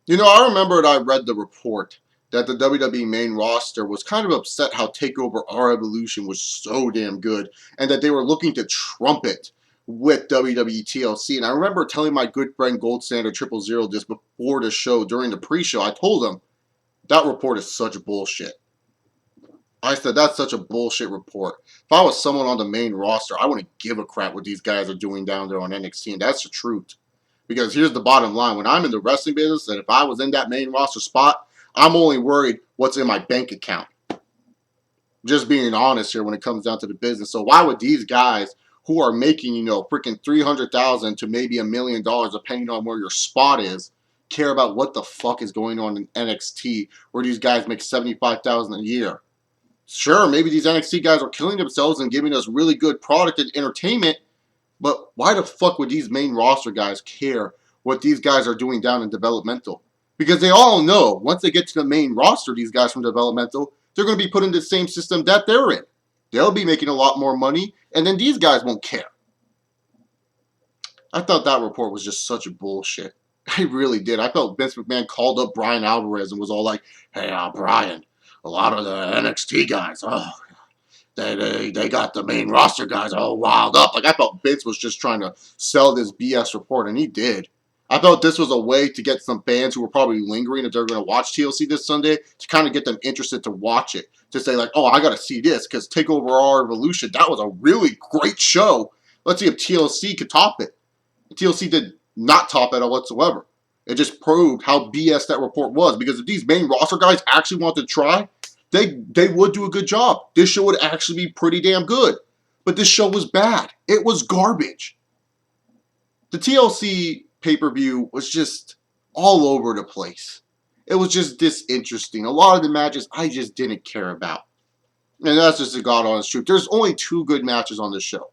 You know, I remembered I read the report that the WWE main roster was kind of upset how TakeOver Our Evolution was so damn good and that they were looking to trumpet with WWE TLC. And I remember telling my good friend Gold Standard Triple Zero just before the show, during the pre-show, I told him, that report is such bullshit. I said, that's such a bullshit report. If I was someone on the main roster, I wouldn't give a crap what these guys are doing down there on NXT, and that's the truth. Because here's the bottom line. When I'm in the wrestling business, and if I was in that main roster spot, I'm only worried what's in my bank account. Just being honest here when it comes down to the business. So why would these guys who are making, freaking $300,000 to maybe $1,000,000, depending on where your spot is, care about what the fuck is going on in NXT, where these guys make $75,000 a year? Sure, maybe these NXT guys are killing themselves and giving us really good product and entertainment, but why the fuck would these main roster guys care what these guys are doing down in developmental? Because they all know once they get to the main roster, these guys from developmental, they're going to be put in the same system that they're in. They'll be making a lot more money, and then these guys won't care. I thought that report was just such a bullshit. I really did. I felt Vince McMahon called up Brian Alvarez and was all like, hey, Brian, a lot of the NXT guys, they got the main roster guys all wild up. Like, I felt Vince was just trying to sell this BS report, and he did. I felt this was a way to get some fans who were probably lingering if they're going to watch TLC this Sunday to kind of get them interested to watch it. To say, like, oh, I got to see this because TakeOver Our Evolution, that was a really great show. Let's see if TLC could top it. TLC did not top it whatsoever. It just proved how BS that report was. Because if these main roster guys actually want to try, they would do a good job. This show would actually be pretty damn good. But this show was bad. It was garbage. The TLC pay-per-view was just all over the place. It was just disinteresting. A lot of the matches I just didn't care about. And that's just the God honest truth. There's only 2 good matches on this show.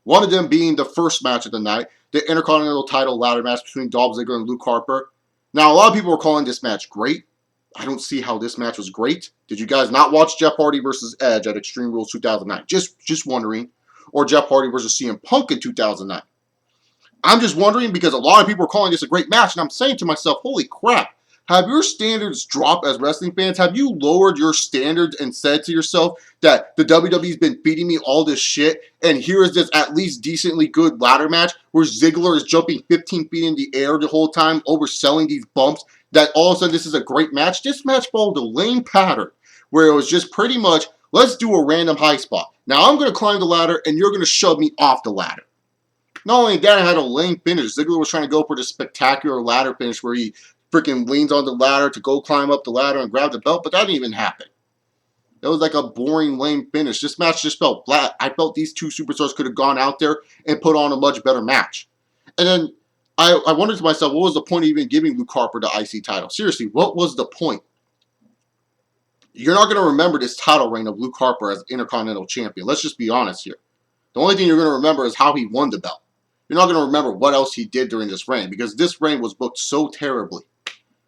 One of them being the first match of the night, the Intercontinental title ladder match between Dolph Ziggler and Luke Harper. Now, a lot of people were calling this match great. I don't see how this match was great. Did you guys not watch Jeff Hardy versus Edge at Extreme Rules 2009? Just wondering. Or Jeff Hardy versus CM Punk in 2009. I'm just wondering because a lot of people are calling this a great match, and I'm saying to myself, holy crap, have your standards dropped as wrestling fans? Have you lowered your standards and said to yourself that the WWE's been feeding me all this shit, and here is this at least decently good ladder match where Ziggler is jumping 15 feet in the air the whole time, overselling these bumps, that all of a sudden this is a great match? This match followed a lame pattern where it was just pretty much, let's do a random high spot. Now I'm going to climb the ladder, and you're going to shove me off the ladder. Not only that, it had a lame finish. Ziggler was trying to go for the spectacular ladder finish where he freaking leans on the ladder to go climb up the ladder and grab the belt, but that didn't even happen. It was like a boring, lame finish. This match just felt flat. I felt these 2 superstars could have gone out there and put on a much better match. And then I wondered to myself, what was the point of even giving Luke Harper the IC title? Seriously, what was the point? You're not going to remember this title reign of Luke Harper as Intercontinental Champion. Let's just be honest here. The only thing you're going to remember is how he won the belt. You're not going to remember what else he did during this reign because this reign was booked so terribly.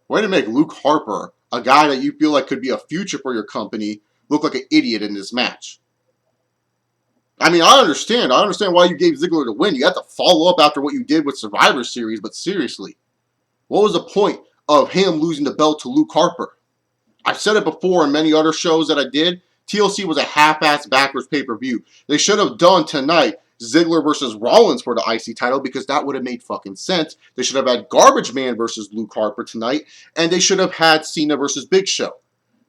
Way to make Luke Harper, a guy that you feel like could be a future for your company, look like an idiot in this match. I mean, I understand why you gave Ziggler the win. You had to follow up after what you did with Survivor Series, but seriously, what was the point of him losing the belt to Luke Harper? I've said it before in many other shows that I did. TLC was a half-ass backwards pay-per-view. They should have done tonight Ziggler versus Rollins for the IC title because that would have made fucking sense. They should have had Garbage Man versus Luke Harper tonight, and they should have had Cena versus Big Show.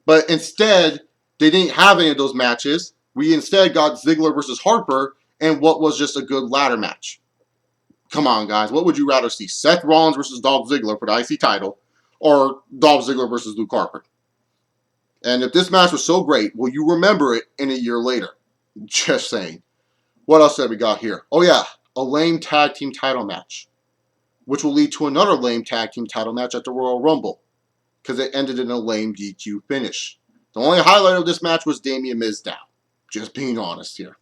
But instead, they didn't have any of those matches. We instead got Ziggler versus Harper, and what was just a good ladder match. Come on, guys. What would you rather see? Seth Rollins versus Dolph Ziggler for the IC title, or Dolph Ziggler versus Luke Harper? And if this match was so great, will you remember it in a year later? Just saying. What else have we got here? Oh yeah, a lame tag team title match, which will lead to another lame tag team title match at the Royal Rumble, because it ended in a lame DQ finish. The only highlight of this match was Damien Mizdow. Just being honest here.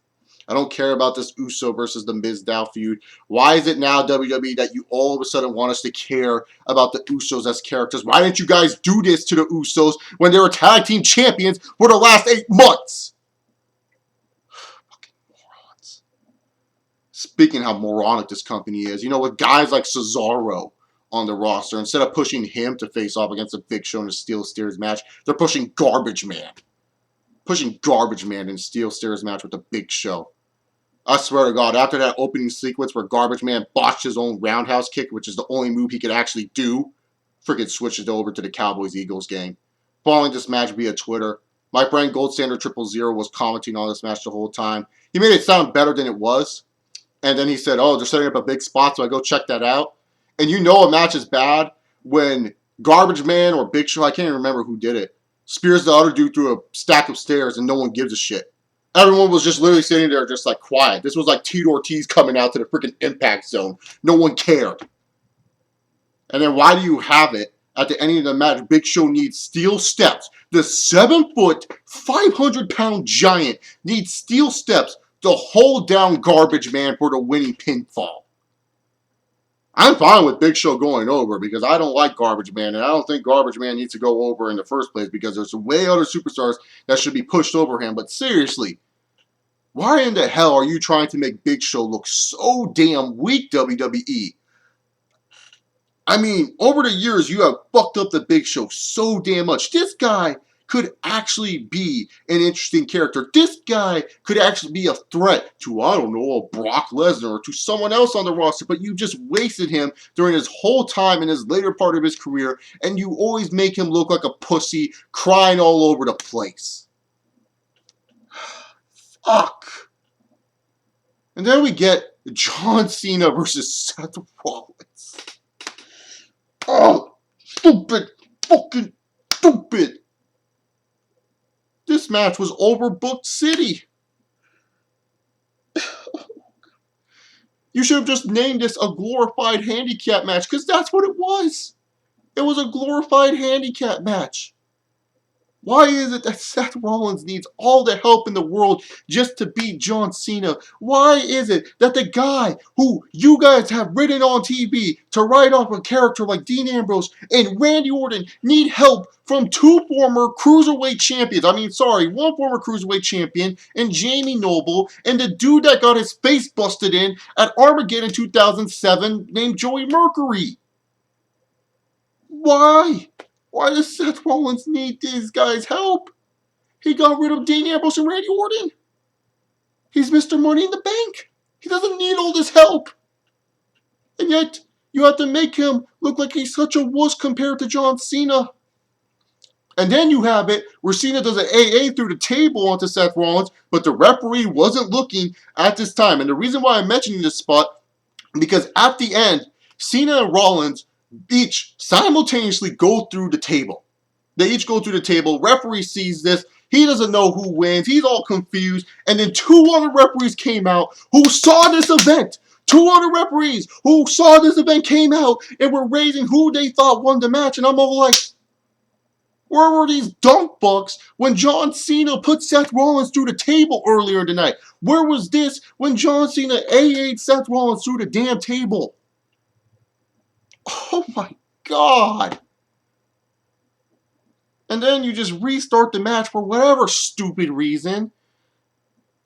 I don't care about this Uso versus the Mizdow feud. Why is it now, WWE, that you all of a sudden want us to care about the Usos as characters? Why didn't you guys do this to the Usos when they were tag team champions for the last 8 months? Fucking morons. Speaking of how moronic this company is, with guys like Cesaro on the roster. Instead of pushing him to face off against the Big Show in a Steel Stairs match, they're pushing Garbage Man. Pushing Garbage Man in a Steel Stairs match with the Big Show. I swear to God, after that opening sequence where Garbage Man botched his own roundhouse kick, which is the only move he could actually do, freaking switches it over to the Cowboys-Eagles game. Following this match via Twitter, my friend Gold Standard 000 was commenting on this match the whole time. He made it sound better than it was. And then he said, oh, they're setting up a big spot, so I go check that out. And you know a match is bad when Garbage Man or Big Show, I can't even remember who did it, spears the other dude through a stack of stairs and no one gives a shit. Everyone was just literally sitting there just like quiet. This was like Tito Ortiz coming out to the freaking impact zone. No one cared. And then why do you have it at the end of the match? Big Show needs steel steps. The 7-foot, 500-pound giant needs steel steps to hold down Garbage Man for the winning pinfall. I'm fine with Big Show going over because I don't like Garbage Man, and I don't think Garbage Man needs to go over in the first place because there's way other superstars that should be pushed over him. But seriously, why in the hell are you trying to make Big Show look so damn weak, WWE? I mean, over the years, you have fucked up the Big Show so damn much. This guy could actually be an interesting character. This guy could actually be a threat to, I don't know, a Brock Lesnar or to someone else on the roster, but you just wasted him during his whole time in his later part of his career, and you always make him look like a pussy crying all over the place. Fuck. And then we get John Cena versus Seth Rollins. Oh, stupid. Fucking stupid. This match was overbooked city. You should have just named this a glorified handicap match, because that's what it was. It was a glorified handicap match. Why is it that Seth Rollins needs all the help in the world just to beat John Cena? Why is it that the guy who you guys have written on TV to write off a character like Dean Ambrose and Randy Orton need help from two former Cruiserweight champions? One former Cruiserweight champion and Jamie Noble, and the dude that got his face busted in at Armageddon 2007 named Joey Mercury. Why? Why does Seth Rollins need these guys' help? He got rid of Dean Ambrose and Randy Orton. He's Mr. Money in the Bank. He doesn't need all this help. And yet, you have to make him look like he's such a wuss compared to John Cena. And then you have it where Cena does an AA through the table onto Seth Rollins, but the referee wasn't looking at this time. And the reason why I'm mentioning this spot, because at the end, Cena and Rollins each simultaneously go through the table. They each go through the table. Referee sees this. He doesn't know who wins. He's all confused. And then two other referees came out who saw this event. Two other referees who saw this event came out and were raising who they thought won the match. And I'm all like, where were these dunk bucks when John Cena put Seth Rollins through the table earlier tonight? Where was this when John Cena AA'd Seth Rollins through the damn table? Oh my God. And then you just restart the match for whatever stupid reason.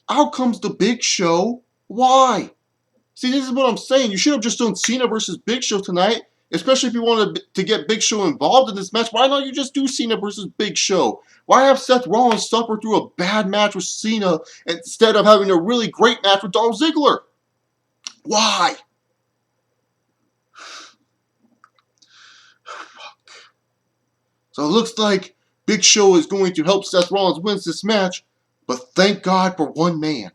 Out comes the Big Show. Why? See, this is what I'm saying. You should have just done Cena versus Big Show tonight, especially if you wanted to get Big Show involved in this match. Why not you just do Cena versus Big Show? Why have Seth Rollins suffer through a bad match with Cena instead of having a really great match with Dolph Ziggler? Why? So it looks like Big Show is going to help Seth Rollins win this match, but thank God for one man.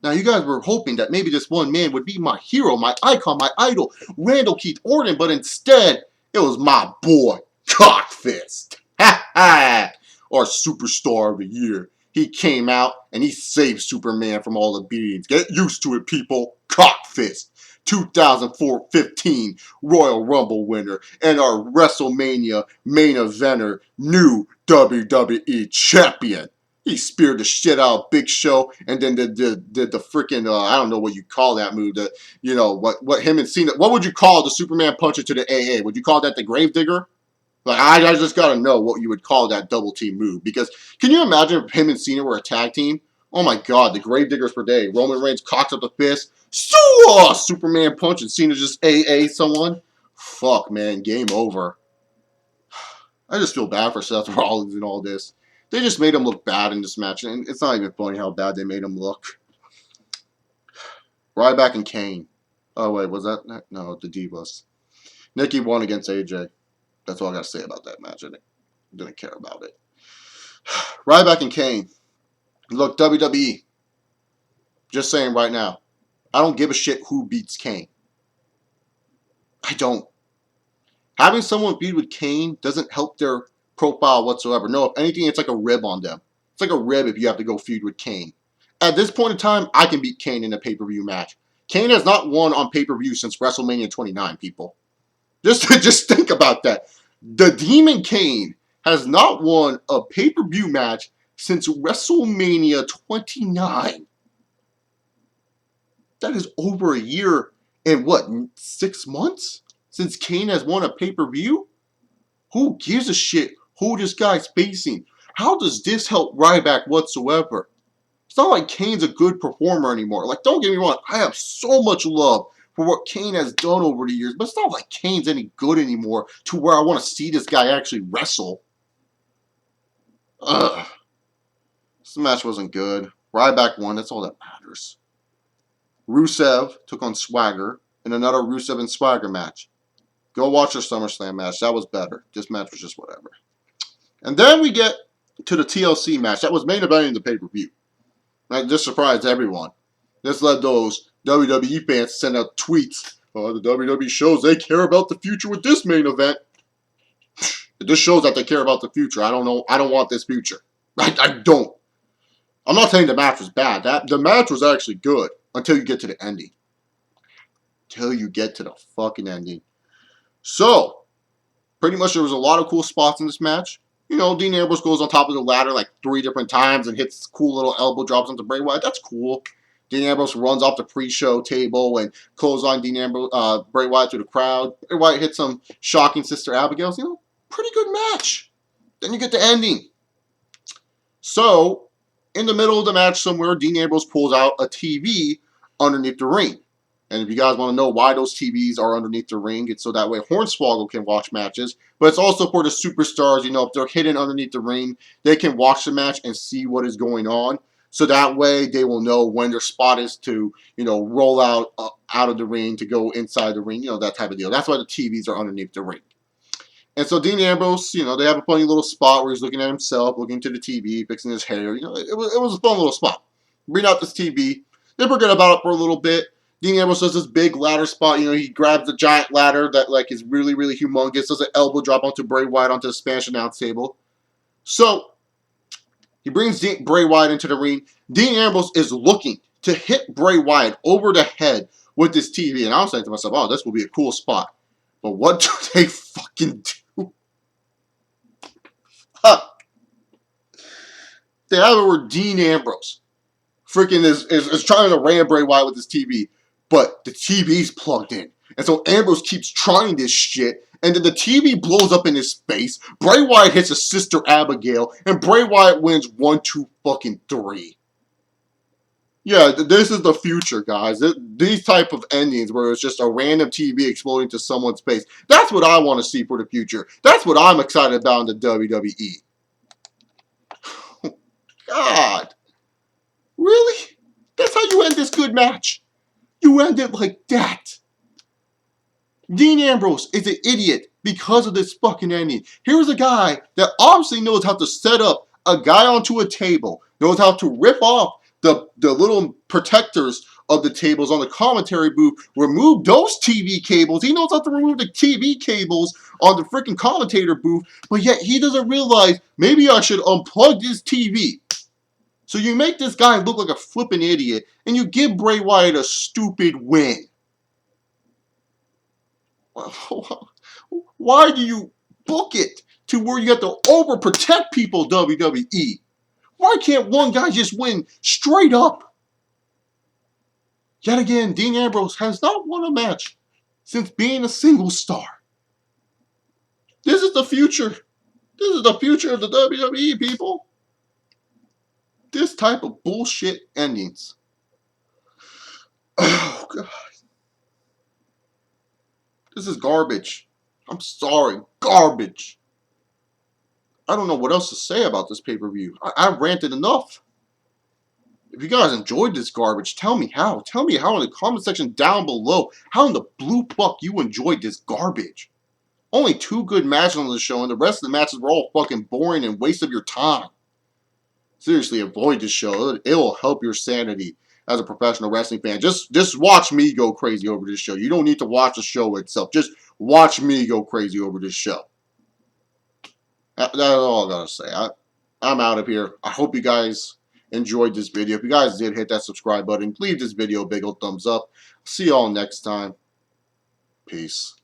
Now, you guys were hoping that maybe this one man would be my hero, my icon, my idol, Randall Keith Orton, but instead, it was my boy, Cockfist. Ha ha! Our superstar of the year. He came out and he saved Superman from all the beatings. Get used to it, people. Cockfist. 2015 Royal Rumble winner and our WrestleMania main eventer, new WWE champion. He speared the shit out of Big Show and then did the freaking, I don't know what you call that move. What him and Cena, what would you call the Superman punch into the AA? Would you call that the Gravedigger? Like, I just gotta know what you would call that double team move. Because can you imagine if him and Cena were a tag team? Oh my God, the Gravediggers per day. Roman Reigns cocks up the fist. Superman punch and Cena just AA someone. Fuck, man. Game over. I just feel bad for Seth Rollins and all this. They just made him look bad in this match, and it's not even funny how bad they made him look. Ryback and Kane. Oh, wait, was that? No, the Divas. Nikki won against AJ. That's all I got to say about that match. I didn't care about it. Ryback and Kane. Look, WWE. Just saying right now. I don't give a shit who beats Kane. I don't. Having someone feud with Kane doesn't help their profile whatsoever. No, if anything, it's like a rib on them. It's like a rib if you have to go feud with Kane. At this point in time, I can beat Kane in a pay-per-view match. Kane has not won on pay-per-view since WrestleMania 29, people. Just think about that. The Demon Kane has not won a pay-per-view match since WrestleMania 29. That is over a year and what, 6 months? Since Kane has won a pay-per-view? Who gives a shit who this guy's facing? How does this help Ryback whatsoever? It's not like Kane's a good performer anymore. Like, don't get me wrong, I have so much love for what Kane has done over the years, but it's not like Kane's any good anymore to where I want to see this guy actually wrestle. Ugh. This match wasn't good. Ryback won, that's all that matters. Rusev took on Swagger in another Rusev and Swagger match. Go watch their SummerSlam match. That was better. This match was just whatever. And then we get to the TLC match. That was main eventing the pay-per-view. That just surprised everyone. This led those WWE fans to send out tweets. Oh, the WWE shows they care about the future with this main event. It just shows that they care about the future. I don't know. I don't want this future. I don't. I'm not saying the match was bad. The match was actually good until you get to the ending. Until you get to the fucking ending. So, pretty much there was a lot of cool spots in this match. You know, Dean Ambrose goes on top of the ladder like 3 different times and hits cool little elbow drops onto Bray Wyatt. That's cool. Dean Ambrose runs off the pre-show table and clothesline Bray Wyatt to the crowd. Bray Wyatt hits some shocking Sister Abigail's. You know, pretty good match. Then you get the ending. So, in the middle of the match somewhere, Dean Ambrose pulls out a TV underneath the ring. And if you guys want to know why those TVs are underneath the ring, it's so that way Hornswoggle can watch matches. But it's also for the superstars, you know, if they're hidden underneath the ring, they can watch the match and see what is going on. So that way they will know when their spot is to, you know, roll out of the ring, to go inside the ring, you know, that type of deal. That's why the TVs are underneath the ring. And so Dean Ambrose, you know, they have a funny little spot where he's looking at himself, looking to the TV, fixing his hair. You know, it was a fun little spot. Bring out this TV. They forget about it for a little bit. Dean Ambrose does this big ladder spot. You know, he grabs the giant ladder that, like, is really, really humongous. Does an elbow drop onto Bray Wyatt onto the Spanish announce table. So, he brings Bray Wyatt into the ring. Dean Ambrose is looking to hit Bray Wyatt over the head with this TV. And I was saying to myself, oh, this will be a cool spot. But what do they fucking do? They have it where Dean Ambrose freaking is trying to ram Bray Wyatt with his TV. But the TV's plugged in. And so Ambrose keeps trying this shit. And then the TV blows up in his face. Bray Wyatt hits his Sister Abigail. And Bray Wyatt wins 1, 2, fucking 3. Yeah, this is the future, guys. These type of endings where it's just a random TV exploding to someone's face. That's what I want to see for the future. That's what I'm excited about in the WWE. God. Really? That's how you end this good match? You end it like that. Dean Ambrose is an idiot because of this fucking ending. Here's a guy that obviously knows how to set up a guy onto a table, knows how to rip off the little protectors of the tables on the commentary booth, remove those TV cables. He knows how to remove the TV cables on the freaking commentator booth, but yet he doesn't realize maybe I should unplug this TV. So you make this guy look like a flippin' idiot, and you give Bray Wyatt a stupid win. Why do you book it to where you have to overprotect people, WWE? Why can't one guy just win straight up? Yet again, Dean Ambrose has not won a match since being a single star. This is the future. This is the future of the WWE, people. This type of bullshit endings. Oh, God. This is garbage. I'm sorry. Garbage. I don't know what else to say about this pay-per-view. I ranted enough. If you guys enjoyed this garbage, tell me how. Tell me how in the comment section down below. How in the blue fuck you enjoyed this garbage. Only 2 good matches on the show, and the rest of the matches were all fucking boring and waste of your time. Seriously, avoid this show. It will help your sanity as a professional wrestling fan. Just watch me go crazy over this show. You don't need to watch the show itself. Just watch me go crazy over this show. That's all I gotta say. I'm out of here. I hope you guys enjoyed this video. If you guys did, hit that subscribe button. Leave this video a big old thumbs up. See y'all next time. Peace.